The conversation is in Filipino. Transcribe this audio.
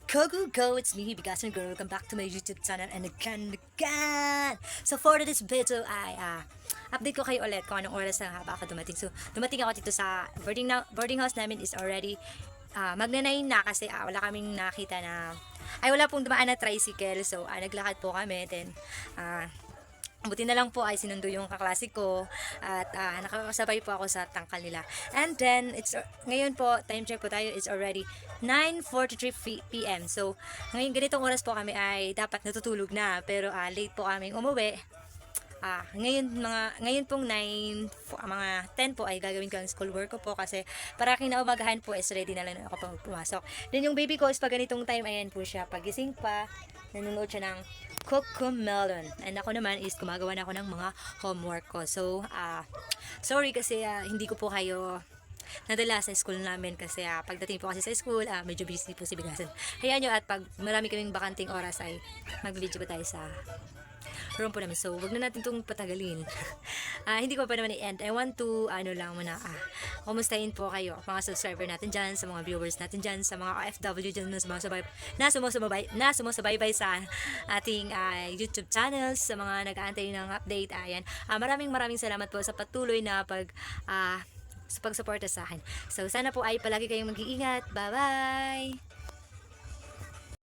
Go, go, go! It's me, Bigasan Girl. Welcome back to my YouTube channel and again. So for this video ay update ko kayo ulit kung anong oras na nga ba ako dumating. So dumating ako dito sa boarding house namin is already magna-9 na kasi wala kaming nakita na wala pong dumaan na tricycle. So naglakad po kami. Then buti na lang po ay sinundo yung kaklase ko at nakakasabay po ako sa tangkal nila. And then, ngayon po, time check po tayo, is already 9:43 p.m. So, ngayon ganitong oras po kami ay dapat natutulog na. Pero late po kaming umuwi. Ngayon pong 9, mga 10 po ay gagawin ko ang school work ko po kasi para kinaumagahan po is ready na lang ako pang pumasok. Then yung baby ko is pag ganitong time, ayan po siya, pagising pa, nanonood siya ng Cocomelon. And ako naman is gumagawa na ako ng mga homework ko. So, sorry kasi hindi ko po kayo nadala sa school namin kasi pagdating po kasi sa school, medyo busy po si Bigasan. Hayaan nyo at pag marami kaming bakanting oras ay mag-video pa tayo sa room po namin. So, wag na natin itong patagalin. Hindi ko pa naman i-end. I want to, kumustahin po kayo, mga subscriber natin dyan, sa mga viewers natin dyan, sa mga OFW dyan na sumusubaybay sa ating YouTube channels, sa mga nag-aantay ng update. Ayan. Maraming salamat po sa patuloy na sa pagsuporta sa akin. So, sana po ay palagi kayong mag-iingat. Bye-bye!